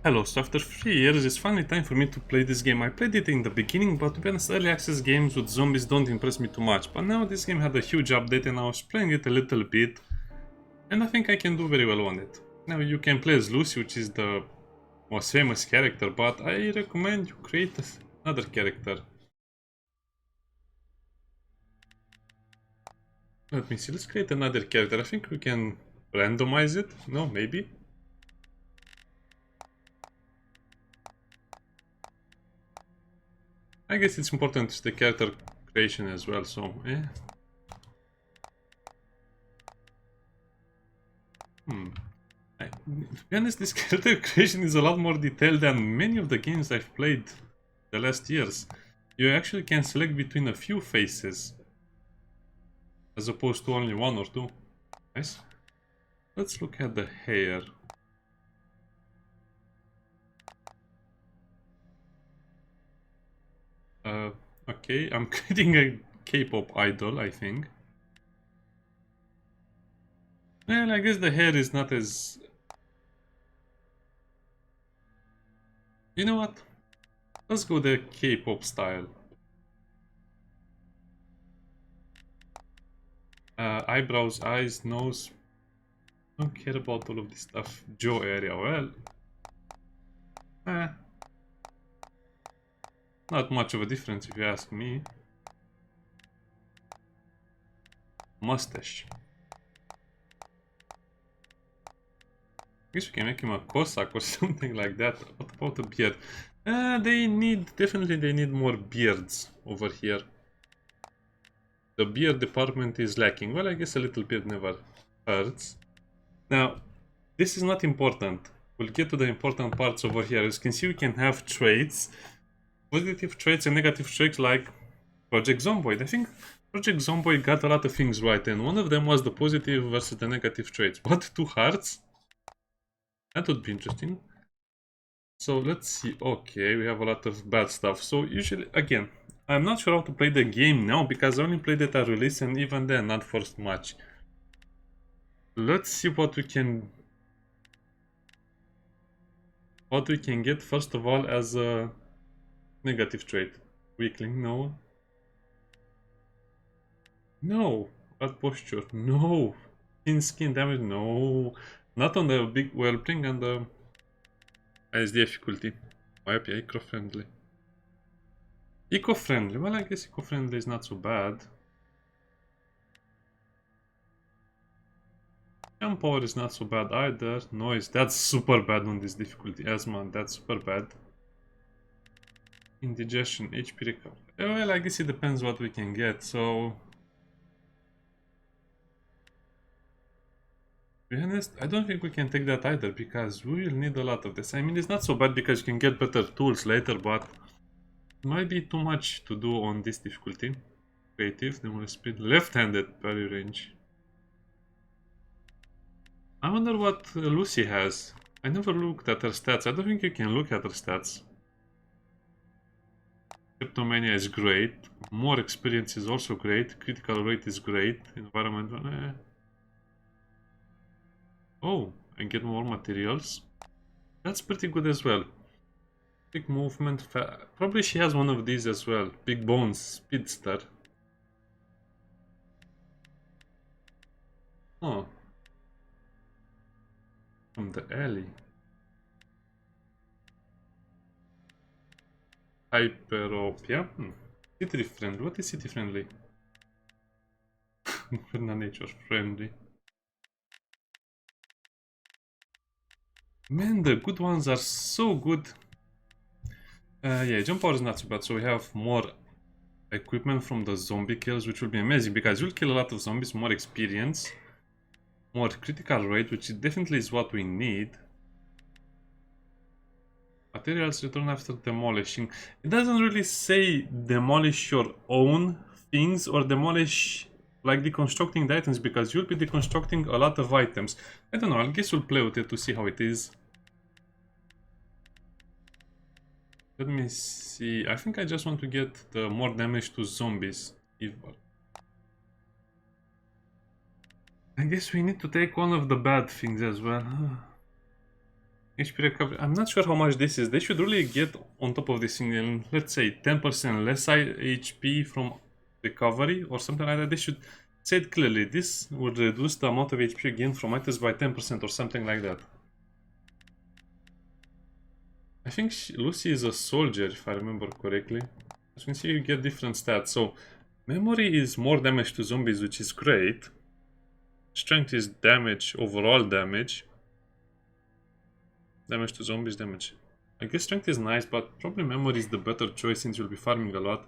Hello, so after 3 years, it's finally time for me to play this game. I played it in the beginning, but to be honest, early access games with zombies don't impress me too much. But now this game had a huge update and I was playing it a little bit, and I think I can do very well on it. Now you can play as Lucy, which is the most famous character, but I recommend you create another character. Let me see, let's create another character. I think we can randomize it. No, maybe. I guess it's important to the character creation as well, so to be honest, this character creation is a lot more detailed than many of the games I've played the last years. You actually can select between a few faces, as opposed to only one or two. Nice. Let's look at the hair. Okay, I'm creating a K-pop idol, I think. Well, I guess the hair is not as... You know what? Let's go the K-pop style. Eyebrows, eyes, nose. Don't care about all of this stuff. Jaw area, well... Not much of a difference if you ask me. Mustache. Guess we can make him a Cossack or something like that. What about a beard? Definitely they need more beards over here. The beard department is lacking. Well, I guess a little beard never hurts. Now, this is not important. We'll get to the important parts over here. As you can see, we can have traits. Positive traits and negative traits like Project Zomboid. I think Project Zomboid got a lot of things right, and one of them was the positive versus the negative traits. What? 2 hearts? That would be interesting. So let's see. Okay, we have a lot of bad stuff. So usually, again, I'm not sure how to play the game now because I only played it at release and even then not first much. Let's see what we can get first of all as a negative trait. Weakling, no. No. Bad posture, no. Thin skin damage, no. Not on the big well-being and the as difficulty. Myopia, eco-friendly. Eco-friendly, well I guess eco-friendly is not so bad. Jump power is not so bad either. Noise, that's super bad on this difficulty. Asthma, that's super bad. Indigestion, HP recovery. Well, I guess it depends what we can get, so... To be honest, I don't think we can take that either, because we will need a lot of this. I mean, it's not so bad because you can get better tools later, but... It might be too much to do on this difficulty. Creative, demolish speed, left-handed parry range. I wonder what Lucy has. I never looked at her stats. I don't think you can look at her stats. Kleptomania is great. More experience is also great. Critical rate is great. Environment... Oh, and get more materials. That's pretty good as well. Big movement... Probably she has one of these as well. Big bones. Speedster. Oh. From the alley. Hyperopia. City friendly. What is city friendly? Not nature friendly. Man, the good ones are so good. Yeah, jump power is not so bad. So we have more equipment from the zombie kills, which will be amazing because you'll kill a lot of zombies. More experience. More critical rate, which definitely is what we need. Materials return after demolishing. It doesn't really say demolish your own things or demolish like deconstructing the items because you'll be deconstructing a lot of items. I don't know, I guess we'll play with it to see how it is. Let me see. I think I just want to get the more damage to zombies. I guess we need to take one of the bad things as well. HP recovery. I'm not sure how much this is. They should really get on top of this thing and let's say 10% less HP from recovery or something like that. They should say it clearly. This would reduce the amount of HP gained from items by 10% or something like that. I think Lucy is a soldier, if I remember correctly. As you can see, you get different stats. So, memory is more damage to zombies, which is great. Strength is damage, overall damage. Damage to zombies, damage. I guess strength is nice, but probably memory is the better choice since you'll be farming a lot.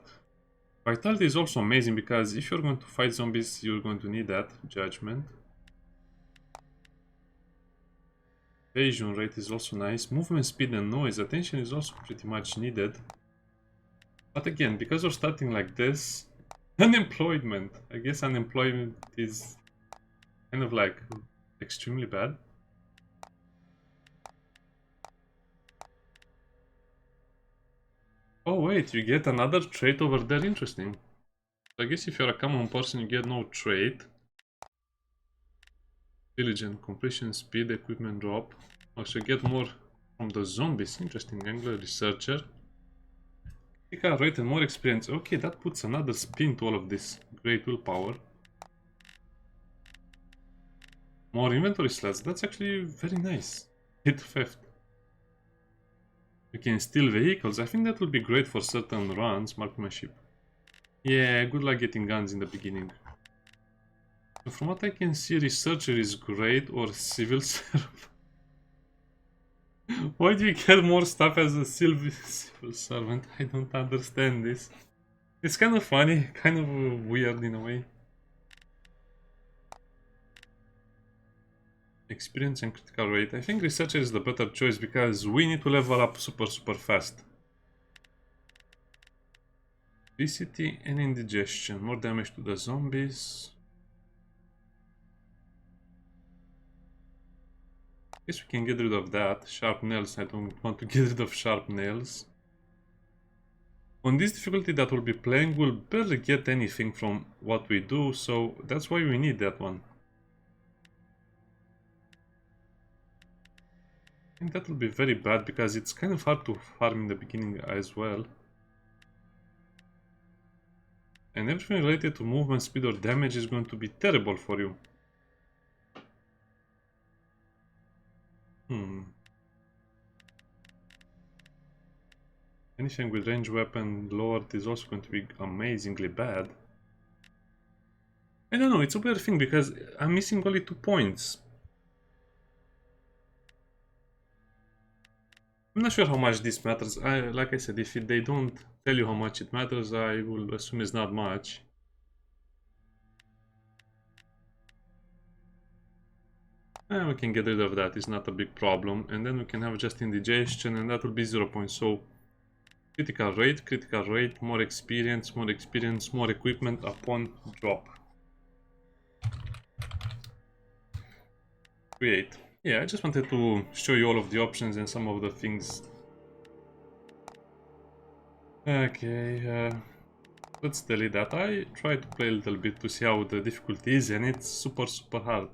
Vitality is also amazing because if you're going to fight zombies, you're going to need that. Judgment. Evasion rate is also nice. Movement speed and noise. Attention is also pretty much needed. But again, because we're starting like this, unemployment. I guess unemployment is kind of like extremely bad. Oh wait, you get another trait over there. Interesting. I guess if you're a common person, you get no trait. Diligent, completion speed, equipment drop. Also get more from the zombies. Interesting. Angler, researcher. Critical rate and more experience. Okay, that puts another spin to all of this. Great willpower. More inventory slots. That's actually very nice. Hit theft. You can steal vehicles. I think that would be great for certain runs. Marksmanship. Yeah, good luck getting guns in the beginning. From what I can see, researcher is great or civil servant. Why do you get more stuff as a civil servant? I don't understand this. It's kind of funny, kind of weird in a way. Experience and critical rate. I think researcher is the better choice because we need to level up super fast. Obesity and indigestion. More damage to the zombies. Guess we can get rid of that. Sharp nails. I don't want to get rid of sharp nails. On this difficulty that we'll be playing, we'll barely get anything from what we do, so that's why we need that one. I think that will be very bad because it's kind of hard to farm in the beginning as well. And everything related to movement, speed or damage is going to be terrible for you. Anything with range weapon lowered is also going to be amazingly bad. I don't know, it's a weird thing because I'm missing only 2 points. I'm not sure how much this matters. Like I said, if they don't tell you how much it matters, I will assume it's not much. We can get rid of that, it's not a big problem. And then we can have just indigestion and that will be 0 points. So critical rate, more experience, more equipment upon drop. Create. Yeah, I just wanted to show you all of the options and some of the things. Okay, let's delete that. I tried to play a little bit to see how the difficulty is and it's super hard.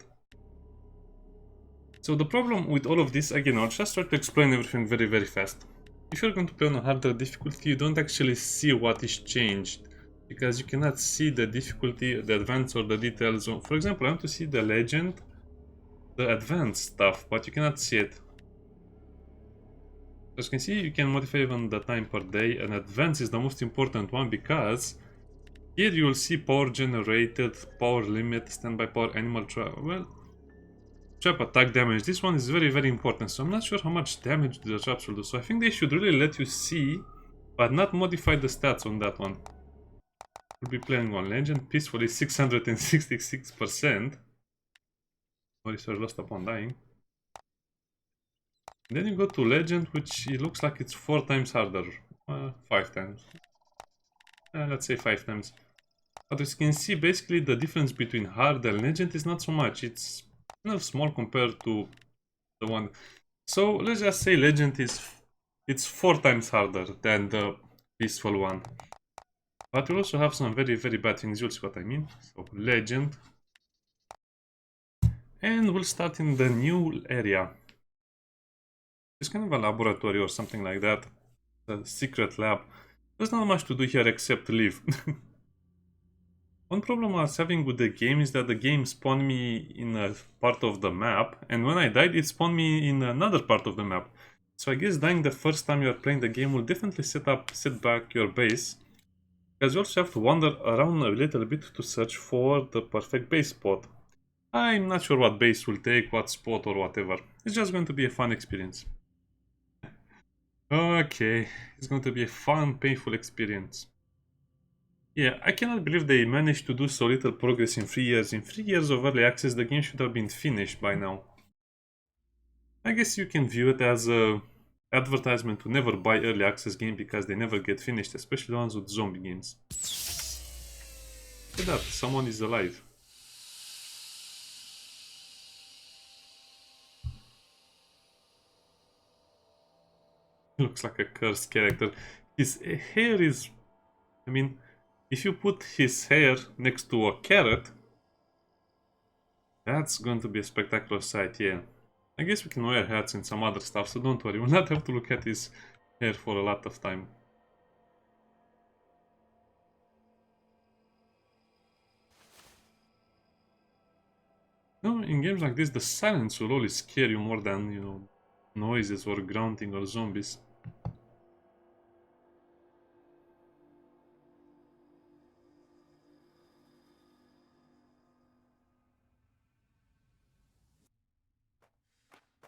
So the problem with all of this, again, I'll just try to explain everything very fast. If you're going to play on a harder difficulty, you don't actually see what is changed. Because you cannot see the difficulty, the advance or the details. For example, I want to see the legend, the advanced stuff, but you cannot see it. As you can see, you can modify even the time per day, and advance is the most important one because here you will see power generated, power limit, standby power, animal trap. Well, trap attack damage. This one is very important, so I'm not sure how much damage the traps will do. So I think they should really let you see, but not modify the stats on that one. We'll be playing on legend peacefully, 666%. Or research lost upon dying. Then you go to legend, which it looks like it's 4 times harder. 5 times. Let's say 5 times. But as you can see, basically the difference between hard and legend is not so much. It's kind of small compared to the one. So let's just say legend is it's 4 times harder than the peaceful one. But we also have some very bad things. You'll see what I mean. So legend. And we'll start in the new area. It's kind of a laboratory or something like that. A secret lab. There's not much to do here except live. One problem I was having with the game is that the game spawned me in a part of the map, and when I died, it spawned me in another part of the map. So I guess dying the first time you are playing the game will definitely set back your base, because you also have to wander around a little bit to search for the perfect base spot. I'm not sure what base will take, what spot or whatever. It's just going to be a fun experience. Okay, it's going to be a fun, painful experience. Yeah, I cannot believe they managed to do so little progress in 3 years. In 3 years of early access, the game should have been finished by now. I guess you can view it as a advertisement to never buy early access game because they never get finished, especially the ones with zombie games. Look at that, someone is alive. Looks like a cursed character. His hair is... I mean, if you put his hair next to a carrot, that's going to be a spectacular sight, yeah. I guess we can wear hats and some other stuff, so don't worry, we'll not have to look at his hair for a lot of time. No, in games like this, the silence will always scare you more than, you know, noises or grunting or zombies.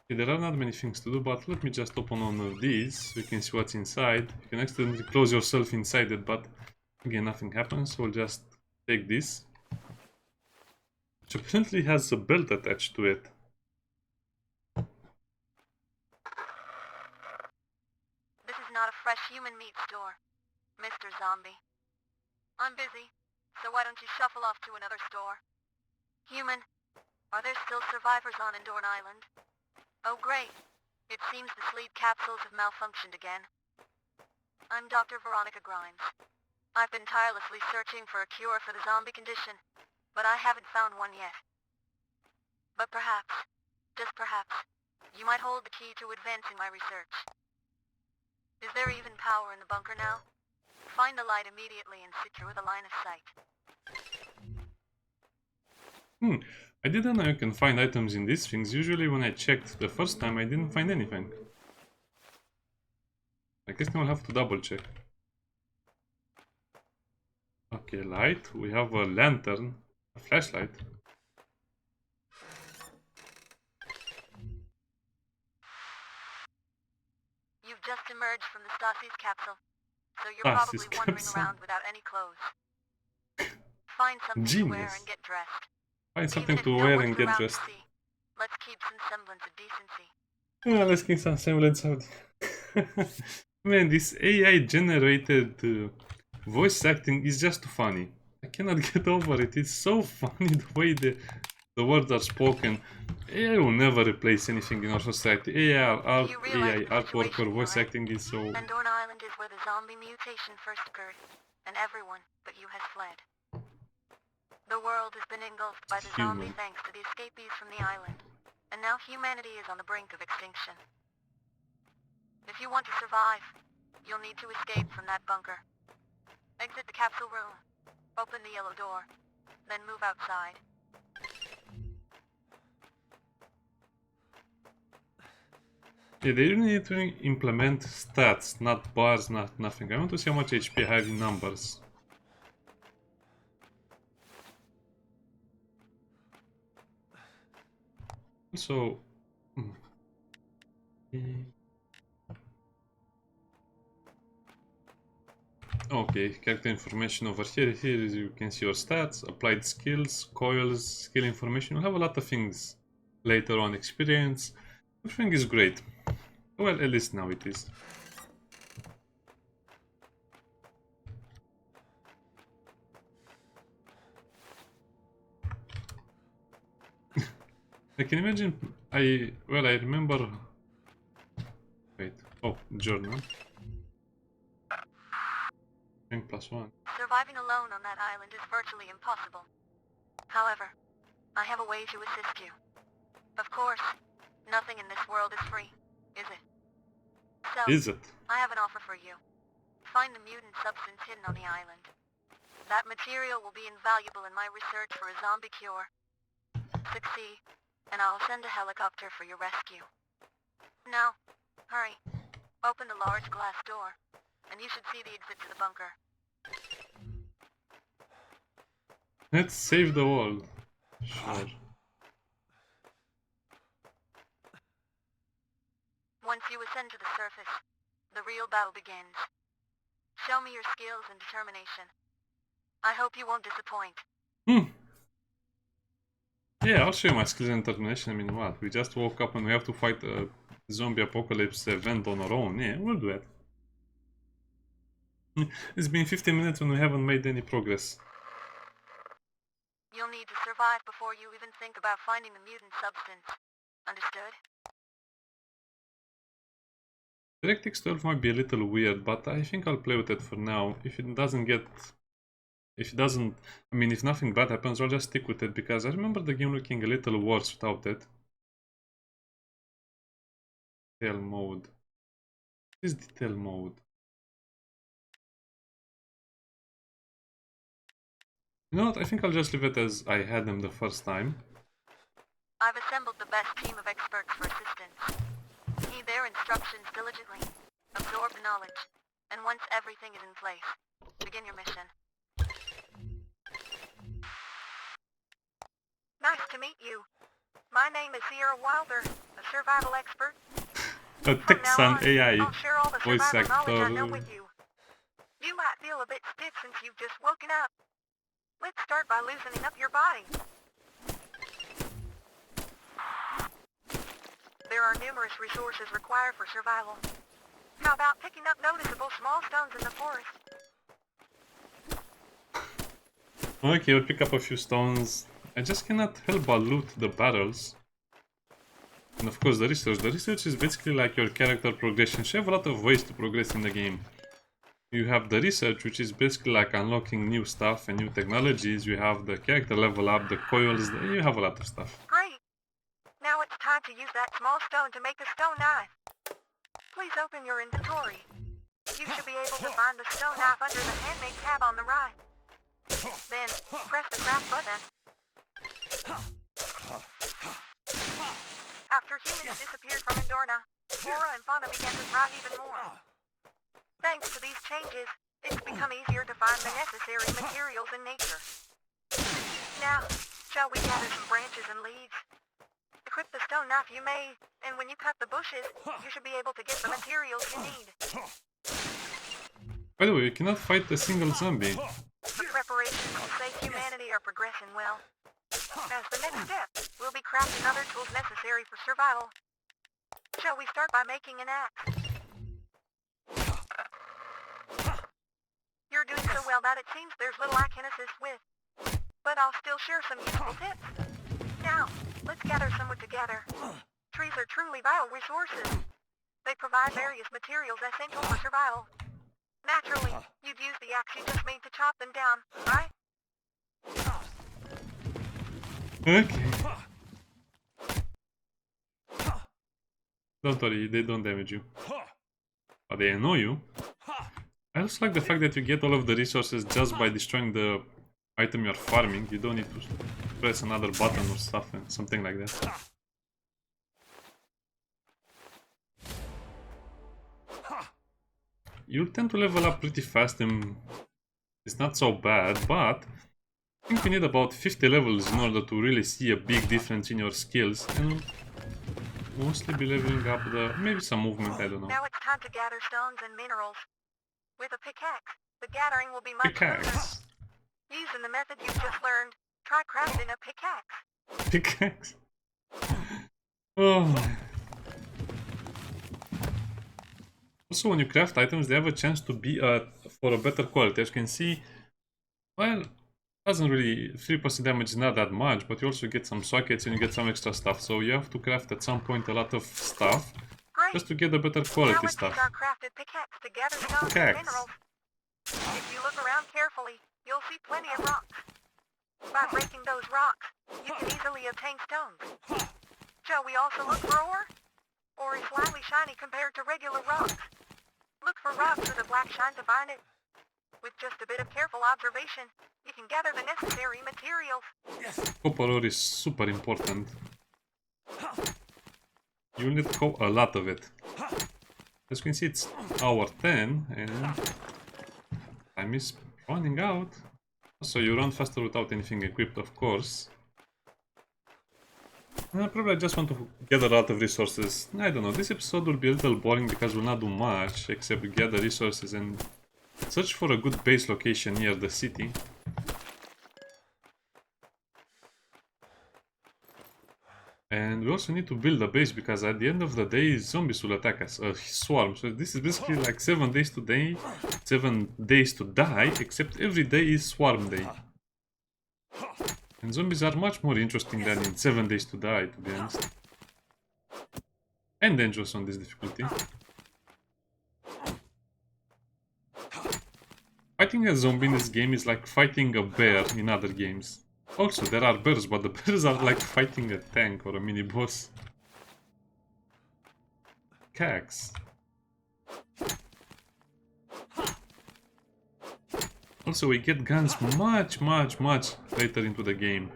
Okay, there are not many things to do, but let me just open one of these so you can see what's inside. You can accidentally close yourself inside it, but again, nothing happens, so we'll just take this. Which apparently has a belt attached to it. This is not a fresh human meat store, Mr. Zombie. I'm busy, so why don't you shuffle off to another store? Human, are there still survivors on Endorn Island? Oh great. It seems the sleep capsules have malfunctioned again. I'm Dr. Veronica Grimes. I've been tirelessly searching for a cure for the zombie condition, but I haven't found one yet. But perhaps, just perhaps, you might hold the key to advancing my research. Is there even power in the bunker now? Find the light immediately and secure the line of sight. I didn't know you can find items in these things. Usually when I checked the first time I didn't find anything. I guess now I'll have to double check. Okay, light. We have a lantern. A flashlight. You've just emerged from the Stasis capsule, so you're Stasis probably wandering capsule. around without any clothes. Find something to wear Genius. and get dressed. Find something Even if to no wear one's and get around dressed. to see, let's keep some semblance of decency. Yeah, let's keep some semblance of it. Man, this AI generated voice acting is just too funny. I cannot get over it. It's so funny the way the words are spoken. AI will never replace anything in our society. AI artwork or voice acting is so... Endorn Island is where the zombie mutation first occurred, and everyone but you has fled. The world has been engulfed by the zombie thanks to the escapees from the island, and now humanity is on the brink of extinction. If you want to survive, you'll need to escape from that bunker. Exit the capsule room, open the yellow door, then move outside. Yeah, they really need to implement stats, not bars, not nothing. I want to see how much HP I have in numbers. So... Okay, character information over here. Here is, you can see your stats, applied skills, coils, skill information. You'll have a lot of things later on. Experience. Everything is great. Well, at least now it is. I can imagine. I remember. Wait. Oh, journal. Rank +1. Surviving alone on that island is virtually impossible. However, I have a way to assist you. Of course, nothing in this world is free, is it? So, Is it? I have an offer for you. Find the mutant substance hidden on the island. That material will be invaluable in my research for a zombie cure. Succeed, and I'll send a helicopter for your rescue. Now, hurry. Open the large glass door, and you should see the exit to the bunker. Let's save the world. Sure. Once you ascend to the surface, the real battle begins. Show me your skills and determination. I hope you won't disappoint. Yeah, I'll show you my skills and determination. I mean, what? We just woke up and we have to fight a zombie apocalypse event on our own. Yeah, we'll do it. It's been 15 minutes and we haven't made any progress. You'll need to survive before you even think about finding the mutant substance. Understood? DirectX 12 might be a little weird, but I think I'll play with it for now. If nothing bad happens, I'll just stick with it because I remember the game looking a little worse without it. Detail mode. What is detail mode? You know what? I think I'll just leave it as I had them the first time. I've assembled the best team of experts for assistance. Heed their instructions diligently. Absorb the knowledge. And once everything is in place, begin your mission. Nice to meet you. My name is Sierra Wilder, a survival expert. A Texan AI I'll share all the voice survival knowledge I actor. know with you. You might feel a bit stiff since you've just woken up. Let's start by loosening up your body. There are numerous resources required for survival. How about picking up noticeable small stones in the forest? Okay, we'll pick up a few stones. I just cannot help but loot the barrels. And of course the research. The research is basically like your character progression. So you have a lot of ways to progress in the game. You have the research, which is basically like unlocking new stuff and new technologies. You have the character level up, the coils, you have a lot of stuff. Great. Now it's time to use that small stone to make a stone knife. Please open your inventory. You should be able to find the stone knife under the handmade tab on the right. Then, press the craft button. After humans disappeared from Endorna, flora and fauna began to thrive even more. Thanks to these changes, it's become easier to find the necessary materials in nature. Now, shall we gather some branches and leaves? Equip the stone knife you made, and when you cut the bushes, you should be able to get the materials you need. By the way, you cannot fight a single zombie. The preparations to save humanity are progressing well. As the next step, we'll be crafting other tools necessary for survival. Shall we start by making an axe? You're doing so well that it seems there's little I can assist with. But I'll still share some useful tips. Now, let's gather some wood together. Trees are truly vital resources. They provide various materials essential for survival. Naturally, you'd use the axe you just made to chop them down, right? Okay. Don't worry, they don't damage you. But they annoy you. I also like the fact that you get all of the resources just by destroying the item you're farming. You don't need to press another button or stuff and something like that. You tend to level up pretty fast and it's not so bad, but I think you need about 50 levels in order to really see a big difference in your skills and mostly be leveling up maybe some movement, I don't know. Now it's time to gather stones and minerals. With a pickaxe, the gathering will be much smoother. Pickaxe. Using the method you've just learned, try crafting a pickaxe. Pickaxe. Oh. Also, when you craft items, they have a chance to be for a better quality. As you can see, well, doesn't really 3% damage is not that much, but you also get some sockets and you get some extra stuff. So you have to craft at some point a lot of stuff. Great. Just to get the better Now quality let's stuff. use our crafted pickaxe to gather stones and minerals. If you look around carefully, you'll see plenty of rocks. By breaking those rocks, you can easily obtain stones. Shall we also look for ore? or is slightly shiny compared to regular rocks. Look for rocks with a black shine to find it. With just a bit of careful observation, you can gather the necessary materials. Copper ore is super important. You'll need a lot of it. As you can see, it's hour 10 and time is running out. So you run faster without anything equipped, of course. Probably I just want to gather a lot of resources. I don't know, this episode will be a little boring because we'll not do much except gather resources and search for a good base location near the city. And we also need to build a base because at the end of the day zombies will attack us, a swarm. So this is basically like 7 days to day, 7 days to die, except every day is swarm day. And zombies are much more interesting than in 7 days to die, to be honest. And dangerous on this difficulty. Fighting a zombie in this game is like fighting a bear in other games. Also, there are bears, but the bears are like fighting a tank or a mini-boss. Cax. Also, we get guns much later into the game.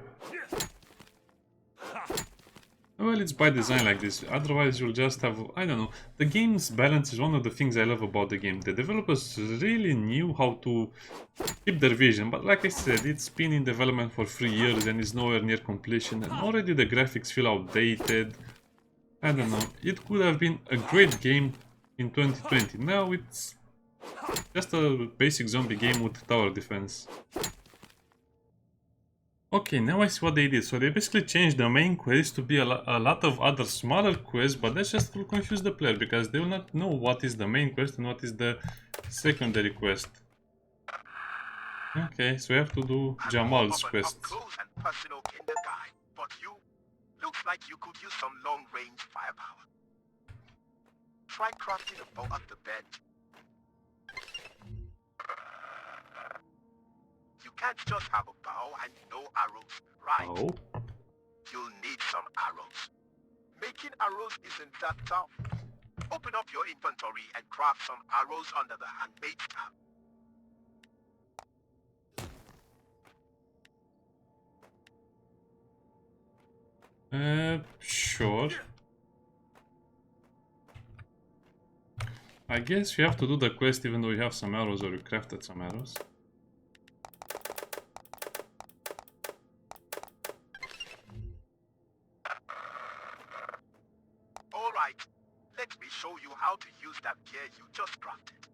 Well, it's by design like this, otherwise you'll just have, I don't know. The game's balance is one of the things I love about the game. The developers really knew how to keep their vision, but like I said, it's been in development for 3 years and is nowhere near completion, and already the graphics feel outdated. I don't know, it could have been a great game in 2020. Now it's just a basic zombie game with tower defense. Okay, now I see what they did. So they basically changed the main quest to be a lot of other smaller quests, but that just will confuse the player because they will not know what is the main quest and what is the secondary quest. Okay, so we have to do Jamal's quest. But you looks like you could use some long-range firepower. Try crafting a bow at the bench. You can't just have a bow and no arrows, right? Oh. You'll need some arrows. Making arrows isn't that tough. Open up your inventory and craft some arrows under the handmade tab. Sure. I guess we have to do the quest even though we have some arrows or we crafted some arrows. Alright, let me show you how to use that gear you just crafted.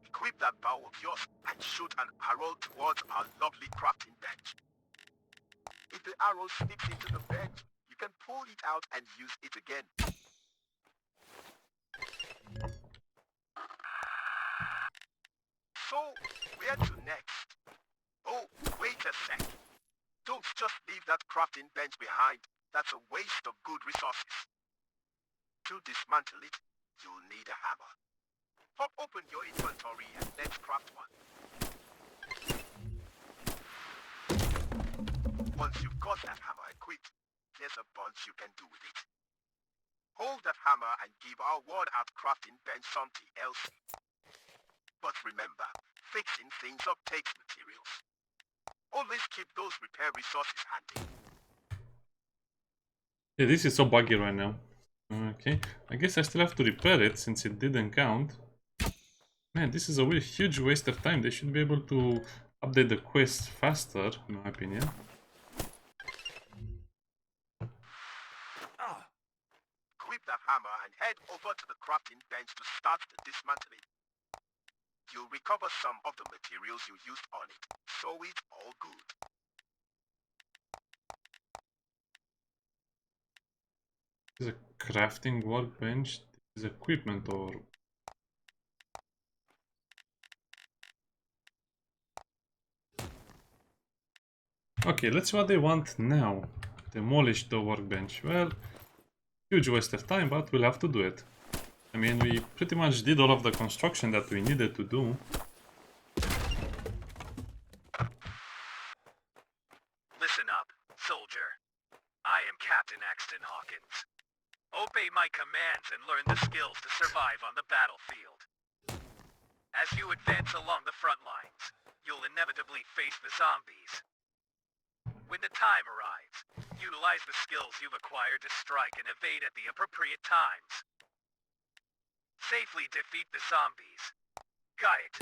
Equip that bow of yours and shoot an arrow towards our lovely crafting bench. If the arrow sneaks into the bench, you can pull it out and use it again. So, where to next? Oh, wait a sec. Don't just leave that crafting bench behind. That's a waste of good resources. To dismantle it, you'll need a hammer. Pop open your inventory and let's craft one. Once you've got that hammer equipped, there's a bunch you can do with it. Hold that hammer and give our worn-out crafting bench some TLC. But remember, fixing things up takes materials. Always keep those repair resources handy. Yeah, this is so buggy right now. Okay, I guess I still have to repair it since it didn't count. Man, this is a really huge waste of time. They should be able to update the quest faster, in my opinion. Equip that hammer and head over to the crafting bench to start the dismantling. You'll recover some of the materials you used on it, so it's all good. This is a crafting workbench. This is equipment or... Okay, let's see what they want now. Demolish the workbench. Well, huge waste of time, but we'll have to do it. I mean, we pretty much did all of the construction that we needed to do. Listen up, soldier. I am Captain Axton Hawkins. Obey my command. hands and learn the skills to survive on the battlefield. As you advance along the front lines, you'll inevitably face the zombies. When the time arrives, utilize the skills you've acquired to strike and evade at the appropriate times. Safely defeat the zombies. Got it.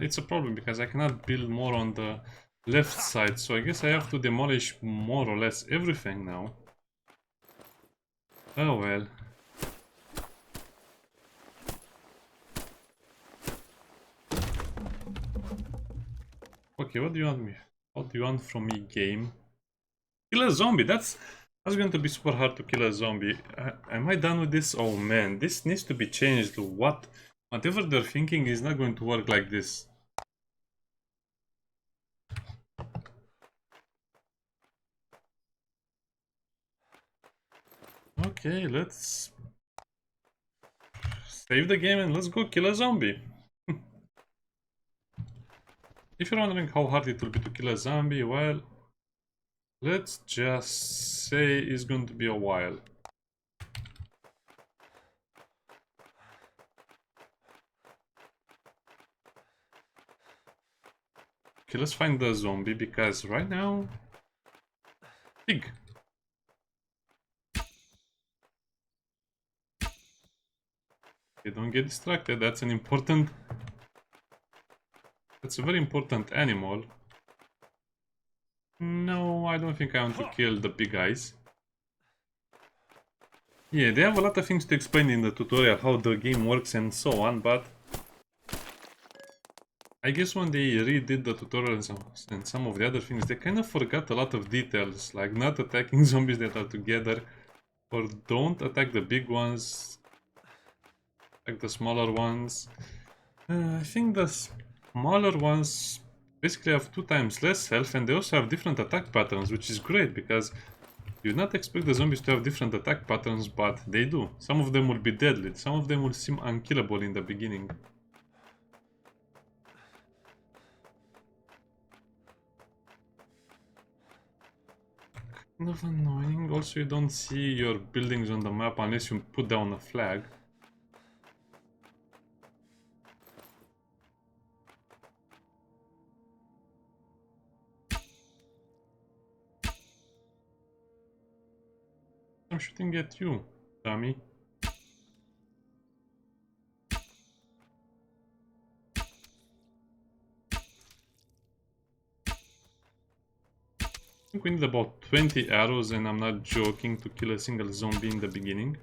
It's a problem because I cannot build more on the left side, so I guess I have to demolish more or less everything now. Oh well. Okay, what do you want me? What do you want from me, game? Kill a zombie. That's going to be super hard to kill a zombie. Am I done with this? Oh man, this needs to be changed. Whatever they're thinking is not going to work like this. Okay, let's save the game and let's go kill a zombie. If you're wondering how hard it will be to kill a zombie, well, let's just say it's going to be a while. Okay, let's find the zombie because right now... Pig. Okay, don't get distracted, that's an important... That's a very important animal. No, I don't think I want to kill the big guys. Yeah, they have a lot of things to explain in the tutorial, how the game works and so on, but... I guess when they redid the tutorial and some of the other things, they kind of forgot a lot of details, like not attacking zombies that are together, or don't attack the big ones, attack the smaller ones. I think the smaller ones basically have 2 times less health, and they also have different attack patterns, which is great because you not expect the zombies to have different attack patterns, but they do. Some of them will be deadly, some of them will seem unkillable in the beginning. Kind of annoying. Also, you don't see your buildings on the map unless you put down a flag. I'm shooting at you, dummy. I think we need about 20 arrows, and I'm not joking, to kill a single zombie in the beginning.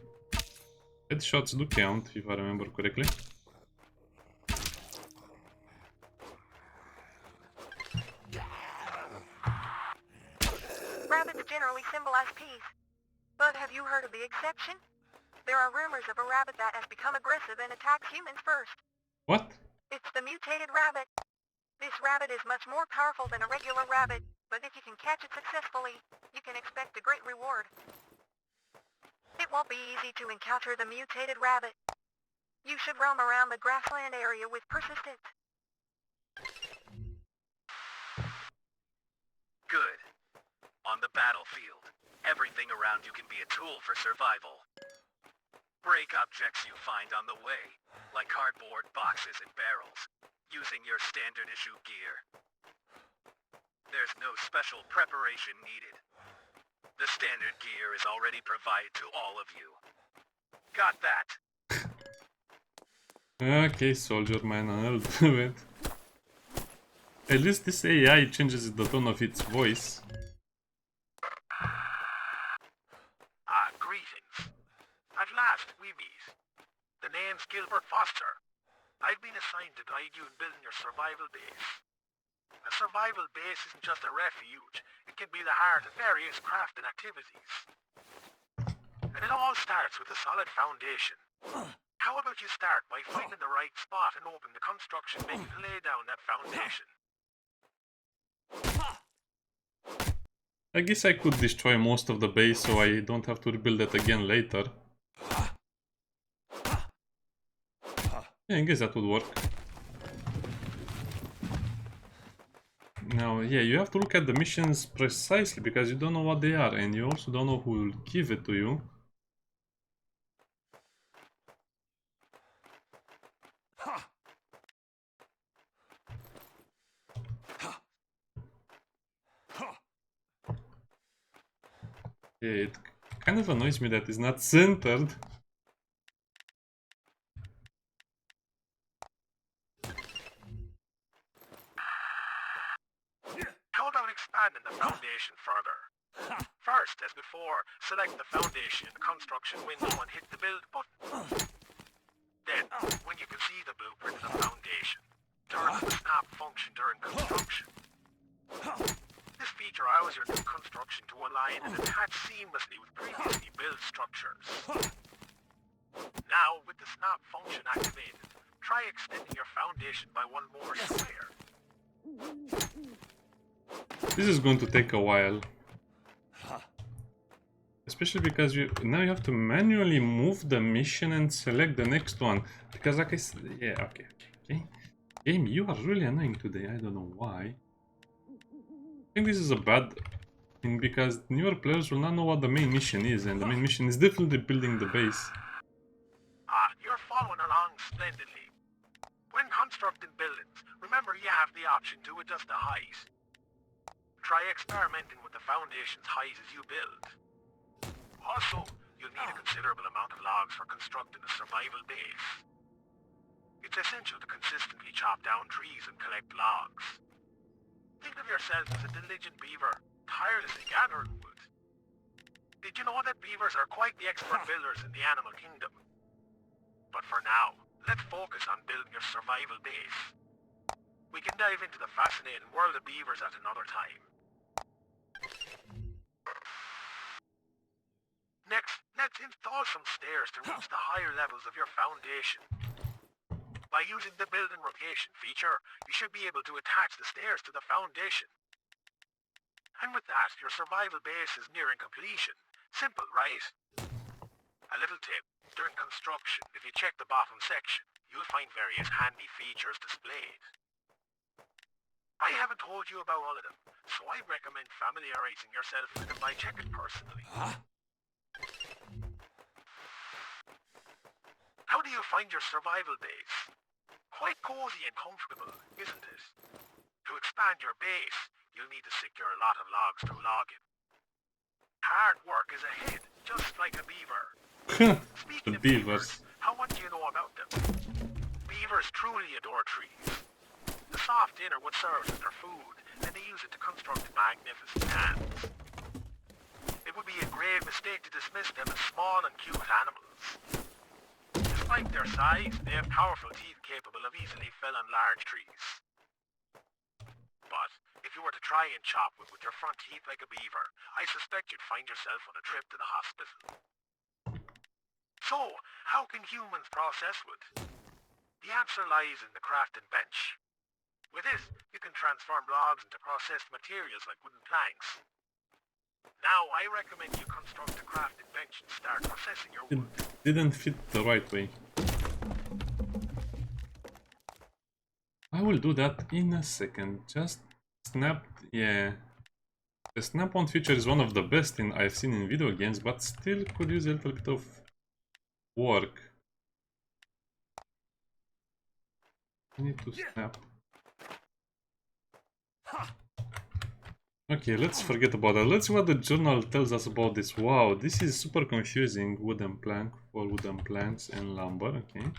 Headshots do count, if I remember correctly. Rabbits generally symbolize peace. But have you heard of the exception? There are rumors of a rabbit that has become aggressive and attacks humans first. What? It's the mutated rabbit. This rabbit is much more powerful than a regular rabbit, but if you can catch it successfully, you can expect a great reward. It won't be easy to encounter the mutated rabbit. You should roam around the grassland area with persistence. Good. On the battlefield, everything around you can be a tool for survival. Break objects you find on the way, like cardboard boxes and barrels, using your standard issue gear. There's no special preparation needed. The standard gear is already provided to all of you. Got that? Okay, soldier man, I'll do it. At least this AI changes the tone of its voice. Greetings. At last, we meet. The name's Gilbert Foster. I've been assigned to guide you in building your survival base. A survival base isn't just a refuge. It can be the heart of various crafting activities. And it all starts with a solid foundation. How about you start by finding the right spot and open the construction menu to lay down that foundation? I guess I could destroy most of the base so I don't have to rebuild it again later. Yeah, I guess that would work. Now, yeah, you have to look at the missions precisely because you don't know what they are, and you also don't know who will give it to you. Yeah, it kind of annoys me that it's not centered. How about expanding the foundation further? First, as before, select the foundation in the construction window and hit the build button. Then, when you can see the blueprint of the foundation, turn to the snap function during construction. This feature allows your new construction to align and attach seamlessly with previously built structures. Now, with the snap function activated, try extending your foundation by one more square. This is going to take a while. Especially because now you have to manually move the mission and select the next one. Because like I said, yeah, okay. Game, you are really annoying today. I don't know why. I think this is a bad thing because newer players will not know what the main mission is, and the main mission is definitely building the base. You're following along splendidly. When constructing buildings, remember you have the option to adjust the height. Try experimenting with the foundation's height as you build. Also, you'll need a considerable amount of logs for constructing a survival base. It's essential to consistently chop down trees and collect logs. Think of yourself as a diligent beaver, tirelessly gathering wood. Did you know that beavers are quite the expert builders in the animal kingdom? But for now, let's focus on building your survival base. We can dive into the fascinating world of beavers at another time. Next, let's install some stairs to reach the higher levels of your foundation. By using the building rotation feature, you should be able to attach the stairs to the foundation. And with that, your survival base is nearing completion. Simple, right? A little tip. During construction, if you check the bottom section, you'll find various handy features displayed. I haven't told you about all of them, so I recommend familiarizing yourself with them by checking personally. How do you find your survival base? Quite cozy and comfortable, isn't it? To expand your base, you'll need to secure a lot of logs through logging. Hard work is ahead, just like a beaver. Speaking The of beavers. how much do you know about them? Beavers truly adore trees. The soft inner wood serves as their food, and they use it to construct magnificent dams. It would be a grave mistake to dismiss them as small and cute animals. Despite their size, they have powerful teeth capable of easily felling large trees. But if you were to try and chop wood with your front teeth like a beaver, I suspect you'd find yourself on a trip to the hospital. So, how can humans process wood? The answer lies in the crafting bench. With this, you can transform logs into processed materials like wooden planks. Now, I recommend you construct a crafting bench and start processing your It wood. didn't fit the right way. I will do that in a second. Just snap, yeah. The snap-on feature is one of the best I've seen in video games, but still could use a little bit of work. I need to snap. Okay, let's forget about that. Let's see what the journal tells us about this. Wow, this is super confusing. Wooden plank for wooden planks and lumber. Okay.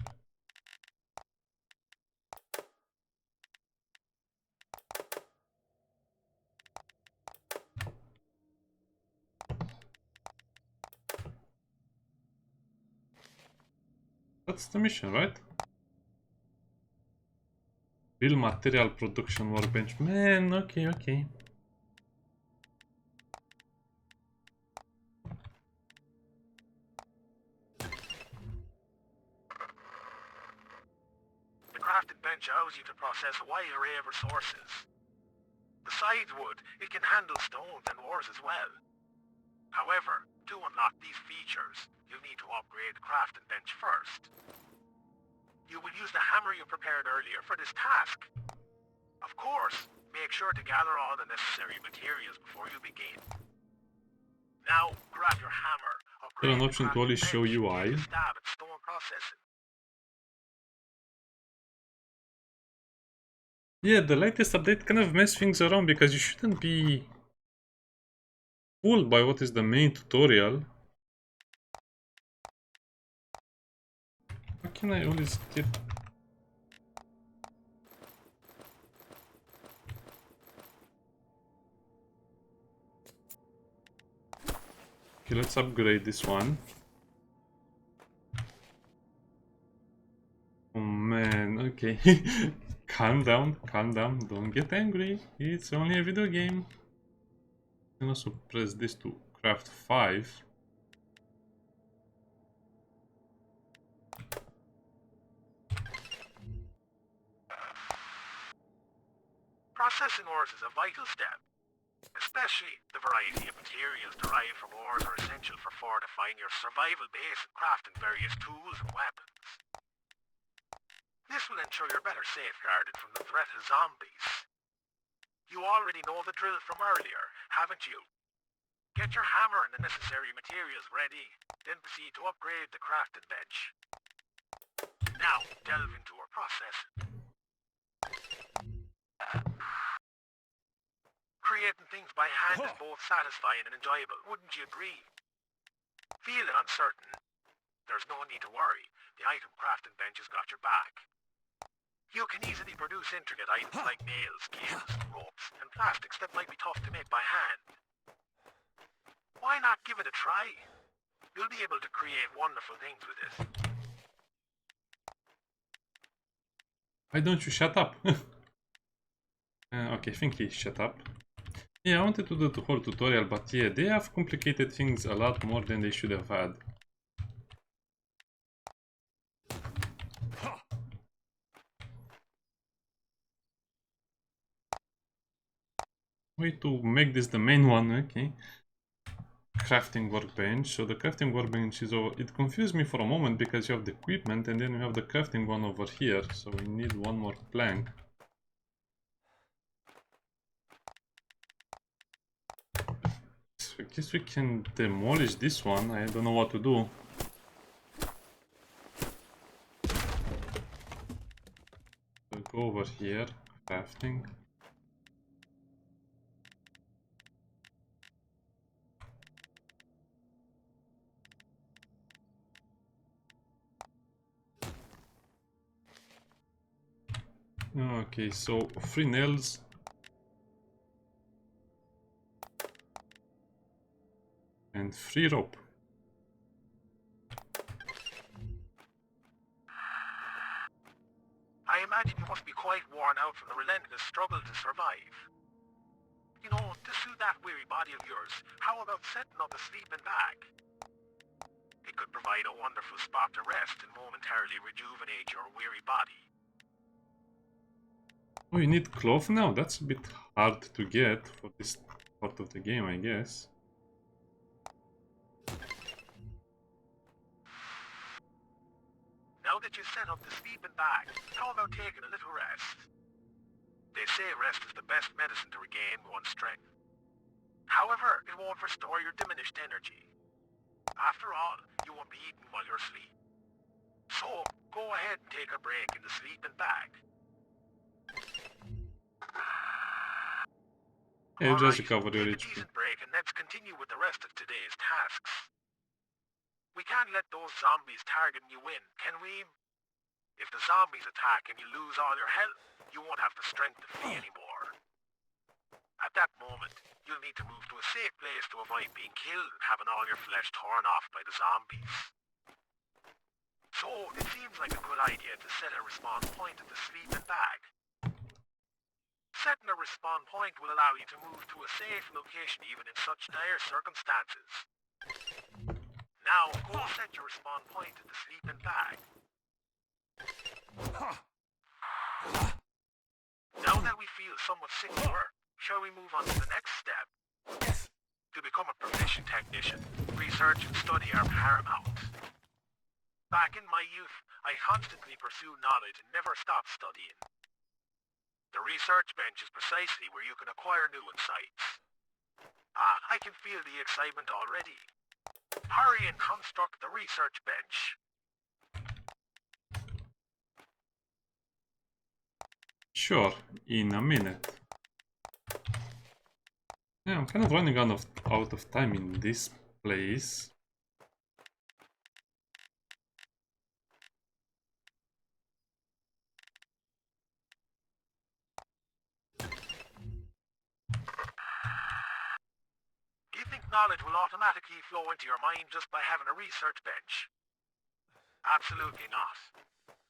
That's the mission, right? Build material production workbench. Man, okay. The crafting bench allows you to process a wide array of resources. Besides wood, it can handle stones and ores as well. However, to unlock these features, you'll need to upgrade the crafting bench first. You will use the hammer you prepared earlier for this task. Of course, Make sure to gather all the necessary materials before you begin. Now, grab your hammer. There an upgrade the option to crafting only show bench, UI. take a stab at stone processing. Yeah, the latest update kind of messed things around because you shouldn't be fooled by what is the main tutorial. How can I always get... Okay, let's upgrade this one. Oh man, okay. Calm down, don't get angry. It's only a video game. You can also press this to craft 5. Processing ores is a vital step. Especially the variety of materials derived from ores are essential for fortifying your survival base and crafting various tools and weapons. This will ensure you're better safeguarded from the threat of zombies. You already know the drill from earlier, haven't you? Get your hammer and the necessary materials ready, then proceed to upgrade the crafting bench. Now, delve into our process. Creating things by hand is both satisfying and enjoyable, wouldn't you agree? Feeling uncertain? There's no need to worry. The item crafting bench has got your back. You can easily produce intricate items like nails, cables, ropes, and plastics that might be tough to make by hand. Why not give it a try? You'll be able to create wonderful things with it. Why don't you shut up? Okay, I think he shut up. Yeah, I wanted to do the whole tutorial, but yeah, they have complicated things a lot more than they should have had. Way to make this the main one, okay. Crafting workbench. So the crafting workbench is over. It confused me for a moment because you have the equipment and then you have the crafting one over here. So we need one more plank. So I guess we can demolish this one. I don't know what to do. So go over here, crafting. Okay, so 3 nails. And 3 rope. I imagine you must be quite worn out from the relentless struggle to survive. You know, to soothe that weary body of yours, how about setting up a sleeping bag? It could provide a wonderful spot to rest and momentarily rejuvenate your weary body. Oh, you need cloth now? That's a bit hard to get for this part of the game, I guess. Now that you've set up the sleeping bag, how about taking a little rest? They say rest is the best medicine to regain one's strength. However, it won't restore your diminished energy. After all, you won't be eating while you're asleep. So, go ahead and take a break in the sleeping bag. Yeah, just Alright, recover your take a HP. decent break and let's continue with the rest of today's tasks. We can't let those zombies targeting you win, can we? If the zombies attack and you lose all your health, you won't have the strength to flee anymore. At that moment, you'll need to move to a safe place to avoid being killed and having all your flesh torn off by the zombies. So, it seems like a good idea to set a respawn point at the sleeping bag. Setting a respawn point will allow you to move to a safe location even in such dire circumstances. Now, go set your respawn point at the sleeping bag. Now that we feel somewhat secure, shall we move on to the next step? To become a proficient technician, research and study are paramount. Back in my youth, I constantly pursued knowledge and never stopped studying. The research bench is precisely where you can acquire new insights. I can feel the excitement already. Hurry and construct the research bench. Sure, in a minute. Yeah, I'm kind of running out of time in this place. Do you think knowledge will automatically flow into your mind just by having a research bench? Absolutely not.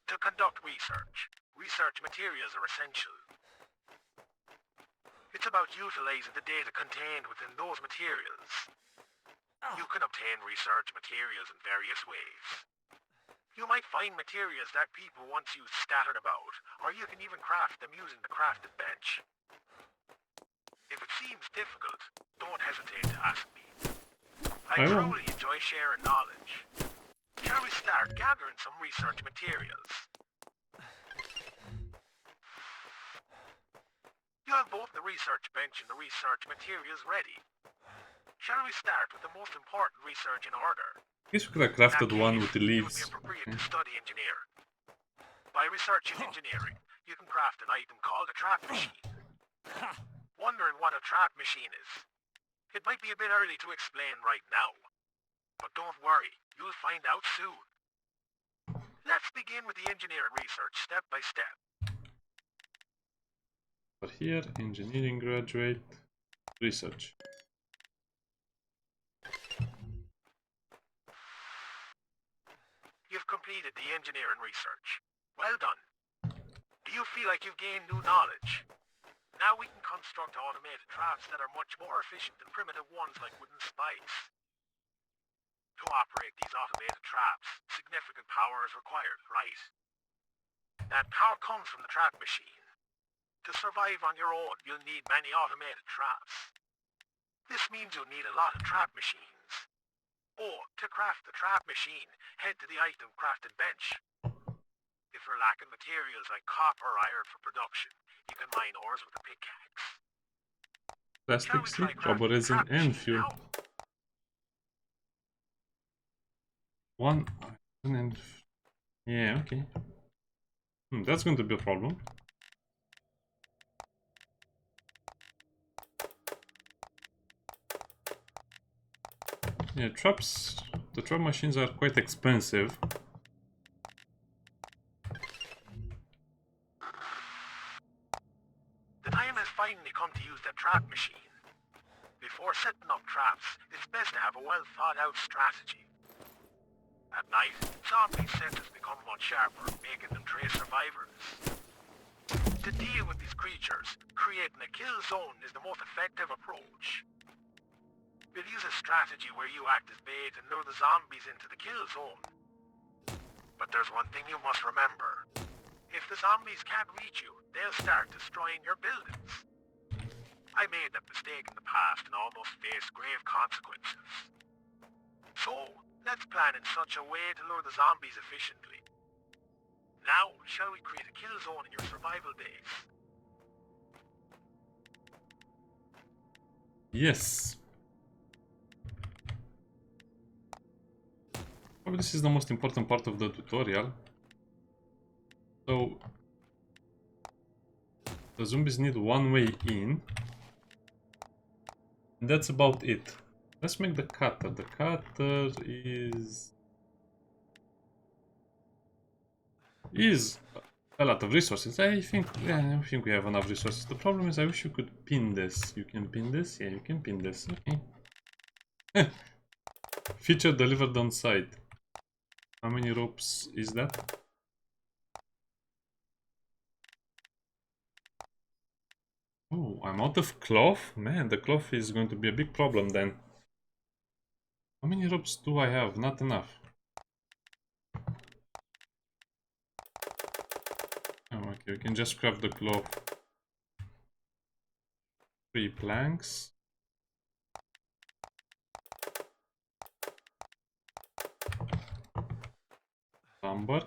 To conduct research, research materials are essential. It's about utilizing the data contained within those materials. You can obtain research materials in various ways. You might find materials that people once used scattered about, or you can even craft them using the crafted bench. If it seems difficult, don't hesitate to ask me. I I will. truly enjoy sharing knowledge. Shall we start gathering some research materials? You have both the research bench and the research materials ready. Shall we start with the most important research in order? I guess we could have In that crafted one case, with the it would be leaves. appropriate to study engineering. By researching engineering, you can craft an item called a trap machine. Wondering what a trap machine is? It might be a bit early to explain right now, but don't worry, you'll find out soon. Let's begin with the engineering research step by step. But here, engineering graduate, research. You've completed the engineering research. Well done. Do you feel like you've gained new knowledge? Now we can construct automated traps that are much more efficient than primitive ones like wooden spikes. To operate these automated traps, significant power is required, right? That power comes from the trap machine. To survive on your own, you'll need many automated traps. This means you'll need a lot of trap machines. Or, to craft the trap machine, head to the item crafted bench. If you're lacking materials like copper or iron for production, you can mine ores with a pickaxe. Plastic stick, rubber resin, and fuel. One iron and... Yeah, okay. That's going to be a problem. Yeah, traps... The trap machines are quite expensive. The time has finally come to use the trap machine. Before setting up traps, it's best to have a well-thought-out strategy. At night, zombie senses become much sharper, making them trace survivors. To deal with these creatures, creating a kill zone is the most effective approach. We'll use a strategy where you act as bait and lure the zombies into the kill zone. But there's one thing you must remember. If the zombies can't reach you, they'll start destroying your buildings. I made that mistake in the past and almost faced grave consequences. So, let's plan in such a way to lure the zombies efficiently. Now, shall we create a kill zone in your survival base? Yes. Probably this is the most important part of the tutorial. So, the zombies need one way in. And that's about it. Let's make the cutter. The cutter is a lot of resources. I think we have enough resources. The problem is I wish you could pin this. You can pin this? Yeah, you can pin this. Okay. Feature delivered on site. How many ropes is that? Oh, I'm out of cloth? Man, the cloth is going to be a big problem then. How many ropes do I have? Not enough. Oh, okay, we can just craft the cloth. 3 planks. Lumber.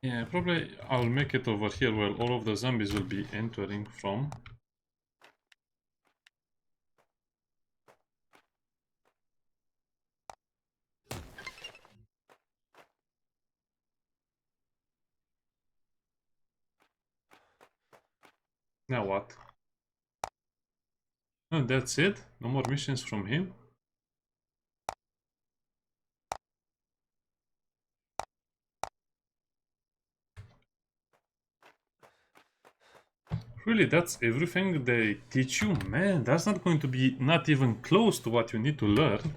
Yeah, probably I'll make it over here where all of the zombies will be entering from. Now what? Oh, that's it? No more missions from him? Really, that's everything they teach you? Man, that's not going to be not even close to what you need to learn.